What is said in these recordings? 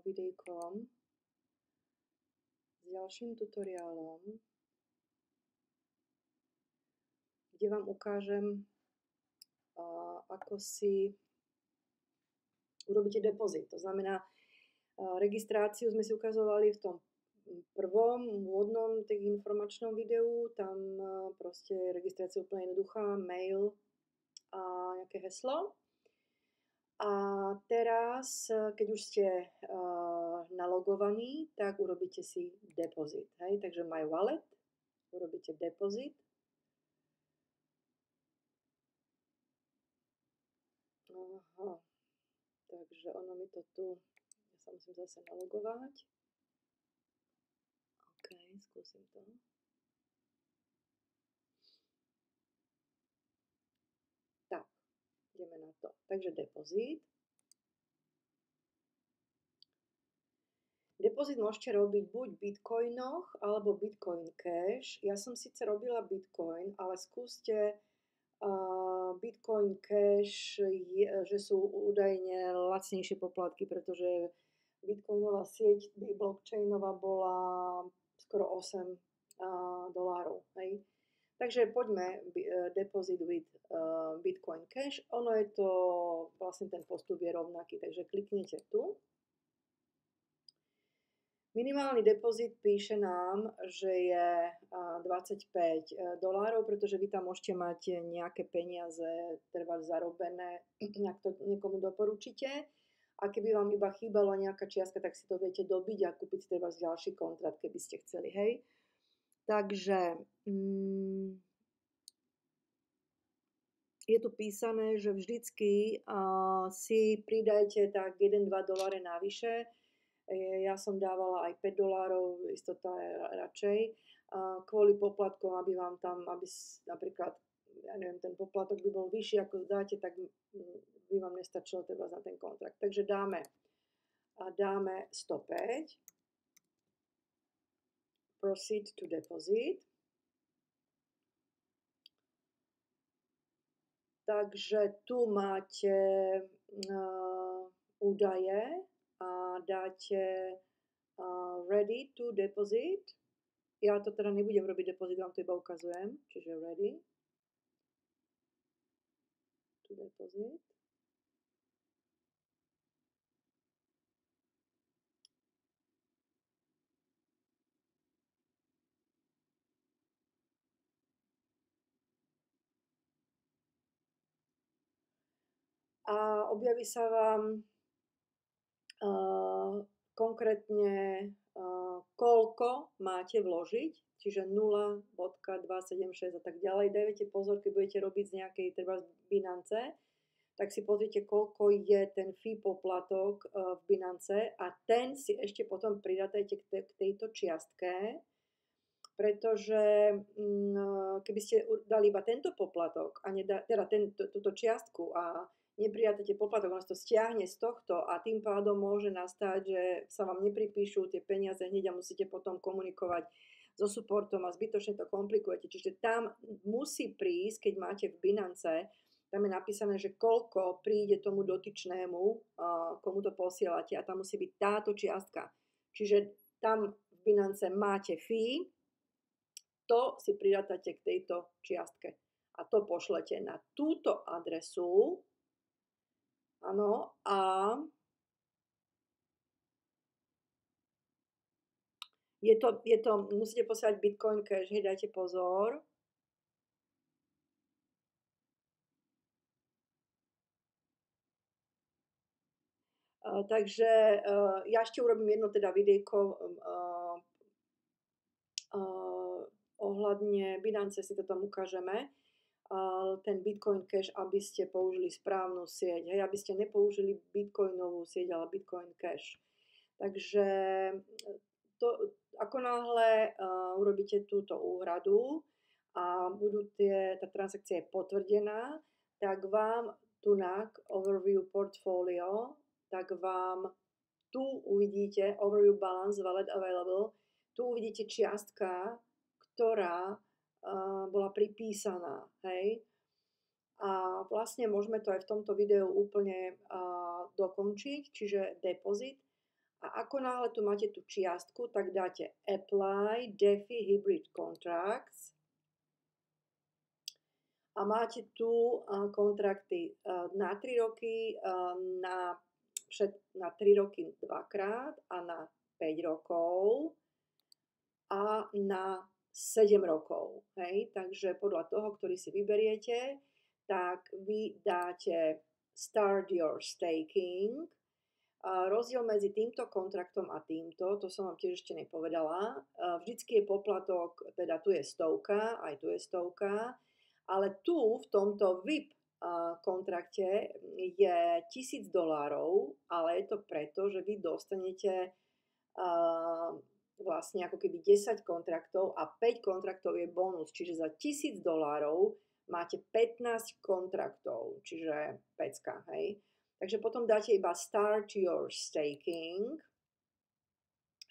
videjkom s ďalším tutoriálom, kde vám ukážem, ako si urobíte depozit. To znamená, registráciu sme si ukazovali v tom prvom úvodnom informačnom videu, tam proste registrácia úplne jednoduchá, mail a nejaké heslo. A teraz, keď už ste nalogovaní, tak urobíte si depozit. Hej? Takže My Wallet, urobíte depozit. Aha, takže ono mi to tu, ja sa musím zase nalogovať. OK, skúsim to. Tak, ideme na to. Takže depozit. Depozit môžete robiť buď v bitcoinoch alebo Bitcoin Cash. Ja som síce robila Bitcoin, ale skúste Bitcoin Cash, že sú údajne lacnejšie poplatky, pretože bitcoinová sieť blockchainová bola skoro $8. Hej. Takže poďme deposit with Bitcoin Cash. Ono je to, vlastne ten postup je rovnaký, takže kliknete tu. Minimálny depozit píše nám, že je $25, pretože vy tam môžete mať nejaké peniaze trvá zarobené, nejak to niekomu doporučíte. A keby vám iba chýbala nejaká čiastka, tak si to viete dobiť a kúpiť si trvá ďalší kontrakt, keby ste chceli, hej. Takže je tu písané, že vždycky si pridajte tak $1-2 navyše. Ja som dávala aj $5, istota je radšej, kvôli poplatkom, aby vám tam, aby napríklad, ja neviem, ten poplatok by bol vyšší, ako dáte, tak by vám nestačilo teda na ten kontrakt. Takže dáme 105, proceed to deposit. Takže tu máte údaje a dáte ready to deposit. Ja to teda nebudem robiť depozit, vám to iba ukazujem, čiže ready to deposit. A objaví sa vám konkrétne koľko máte vložiť, čiže 0.276 a tak ďalej. Dajte pozor, keď budete robiť z nejakej treba Binance, tak si pozrite, koľko je ten fee poplatok v Binance a ten si ešte potom pridátajte k tejto čiastke, pretože keby ste dali iba tento poplatok a teda túto čiastku a nepridáte poplatok, on to stiahne z tohto a tým pádom môže nastať, že sa vám nepripíšu tie peniaze hneď a musíte potom komunikovať so supportom a zbytočne to komplikujete. Čiže tam musí prísť, keď máte v Binance, tam je napísané, že koľko príde tomu dotyčnému, komu to posielate a tam musí byť táto čiastka. Čiže tam v Binance máte fee, to si pridátate k tejto čiastke a to pošlete na túto adresu. Áno, a musíte posielať Bitcoin Cash, hej, dajte pozor. Takže ja ešte urobím jedno teda videjko ohľadne Binance, si to tam ukážeme, ten Bitcoin Cash, aby ste použili správnu sieť, hej, aby ste nepoužili Bitcoinovú sieť, ale Bitcoin Cash. Takže ako náhle urobíte túto úhradu a tá transakcia je potvrdená, tak vám tunak Overview Portfolio, tak vám tu uvidíte Overview Balance Wallet Available, tu uvidíte čiastka, ktorá bola pripísaná, hej. A vlastne môžeme to aj v tomto videu úplne dokončiť, čiže depozit. A ako náhle tu máte tú čiastku, tak dáte Apply DeFi Hybrid Contracts a máte tu kontrakty na 3 roky, na, na 3 roky dvakrát a na 5 rokov a na 7 rokov. Hej? Takže podľa toho, ktorý si vyberiete, tak vy dáte Start Your Staking. Rozdiel medzi týmto kontraktom a týmto, to som vám tiež ešte nepovedala, vždycky je poplatok, teda tu je 100, aj tu je 100, ale tu v tomto VIP kontrakte je $1000, ale je to preto, že vy dostanete vlastne ako keby 10 kontraktov a 5 kontraktov je bonus, čiže za $1000 máte 15 kontraktov, čiže pecka, hej. Takže potom dáte iba Start Your Staking,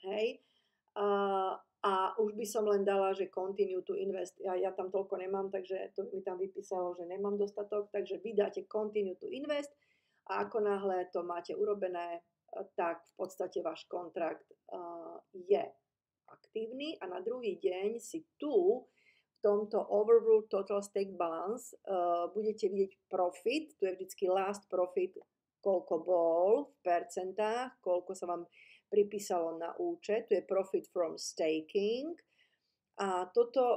hej, a už by som len dala, že Continue to Invest, ja tam toľko nemám, takže to mi tam vypísalo, že nemám dostatok, takže vy dáte Continue to Invest a ako náhle to máte urobené, tak v podstate váš kontrakt je aktívny a na druhý deň si tu v tomto Overview Total Stake Balance budete vidieť profit, tu je vždycky last profit, koľko bol v percentách, koľko sa vám pripísalo na účet, tu je profit from staking a toto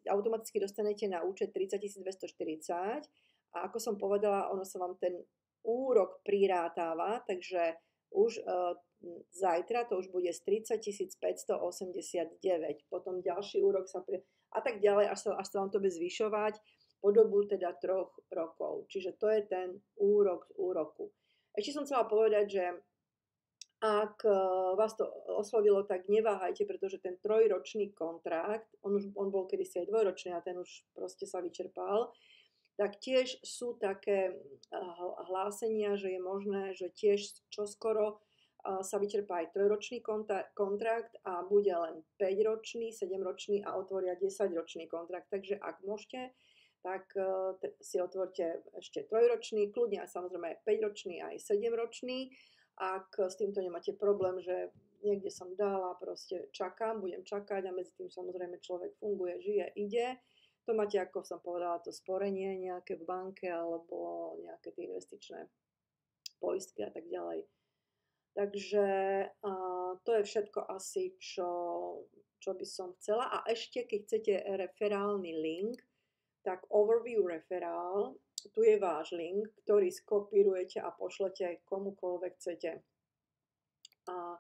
automaticky dostanete na účet 30 240 a ako som povedala, ono sa vám ten úrok prirátáva, takže už zajtra to už bude z 30 589, potom ďalší úrok sa a tak ďalej, až sa vám to bude zvyšovať po dobu teda 3 rokov. Čiže to je ten úrok z úroku. Ešte som chcela povedať, že ak vás to oslovilo, tak neváhajte, pretože ten 3-ročný kontrakt, on bol kedysi aj 2-ročný a ten už proste sa vyčerpal, tak tiež sú také hlásenia, že je možné, že tiež čoskoro sa vyčerpá aj 3-ročný kontrakt a bude len 5-ročný, 7-ročný a otvoria 10-ročný kontrakt. Takže ak môžete, tak si otvorte ešte 3-ročný, kľudne a samozrejme 5-ročný aj 7-ročný. Ak s týmto nemáte problém, že niekde som dala, proste čakám, budem čakať a medzi tým samozrejme človek funguje, žije, ide. To máte, ako som povedala, to sporenie nejaké v banke alebo nejaké tie investičné poistky a tak ďalej. Takže to je všetko asi, čo by som chcela. A ešte, keď chcete referálny link, tak Overview Referál, tu je váš link, ktorý skopírujete a pošlete komukoľvek chcete. A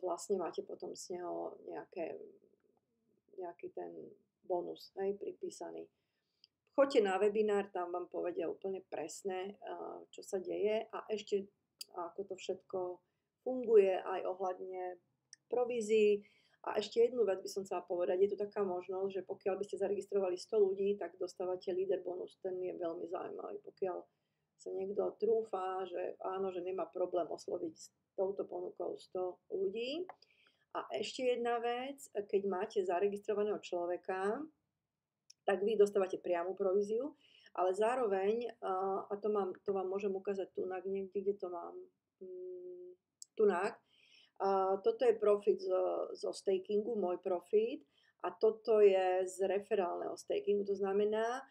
vlastne máte potom z neho nejaký ten bonus, hej, pripísaný. Choďte na webinár, tam vám povedia úplne presne, čo sa deje a ešte ako to všetko funguje aj ohľadne provízií. A ešte jednu vec by som chcela povedať, je tu taká možnosť, že pokiaľ by ste zaregistrovali 100 ľudí, tak dostávate líder bonus, ten je veľmi zaujímavý. Pokiaľ sa niekto trúfa, že áno, že nemá problém osloviť s touto ponukou 100 ľudí. A ešte jedna vec, keď máte zaregistrovaného človeka, tak vy dostávate priamu províziu, ale zároveň, a to vám môžem ukázať tunak niekde, kde to mám, tunak, toto je profit zo stakingu, môj profit, a toto je z referálneho stakingu, to znamená,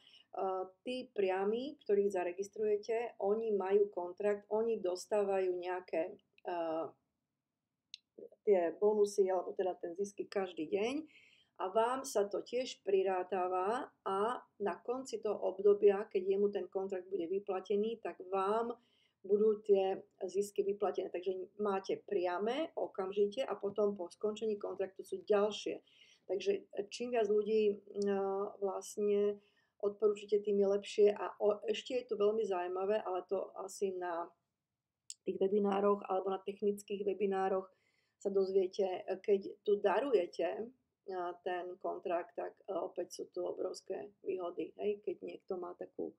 tí priami, ktorých zaregistrujete, oni majú kontrakt, oni dostávajú nejaké tie bonusy, alebo teda ten zisky každý deň a vám sa to tiež prirátava a na konci toho obdobia, keď jemu ten kontrakt bude vyplatený, tak vám budú tie zisky vyplatené. Takže máte priame okamžite a potom po skončení kontraktu sú ďalšie. Takže čím viac ľudí vlastne odporúčite, tým je lepšie. A ešte je to veľmi zaujímavé, ale to asi na tých webinároch alebo na technických webinároch sa dozviete, keď tu darujete ten kontrakt, tak opäť sú tu obrovské výhody. Hej? Keď niekto má takú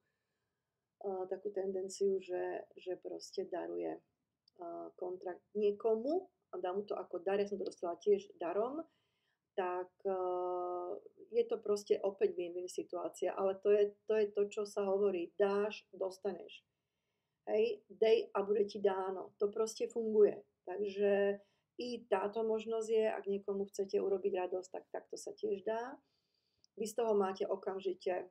tendenciu, že proste daruje kontrakt niekomu a dá mu to ako dar, ja som to dostala tiež darom, tak je to proste opäť win-win situácia, ale to je to, čo sa hovorí, dáš, dostaneš. Hej, dej a bude ti dáno. To proste funguje. Takže i táto možnosť je, ak niekomu chcete urobiť radosť, tak takto sa tiež dá. Vy z toho máte okamžite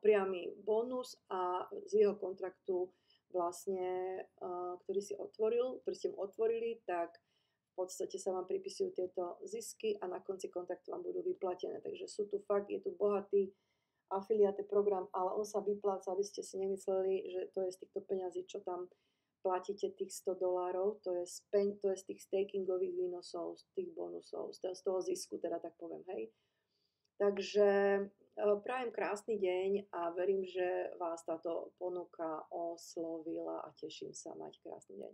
priamy bonus a z jeho kontraktu vlastne, ktorý ste mu otvorili, tak v podstate sa vám pripisujú tieto zisky a na konci kontraktu vám budú vyplatené. Takže sú tu fakt, je tu bohatý afiliate program, ale on sa vypláca, aby ste si nemysleli, že to je z týchto peňazí, čo tam platíte tých $100, to je z tých stakingových výnosov, z tých bonusov, z toho zisku, teda tak poviem, hej. Takže prajem krásny deň a verím, že vás táto ponuka oslovila a teším sa. Mať krásny deň.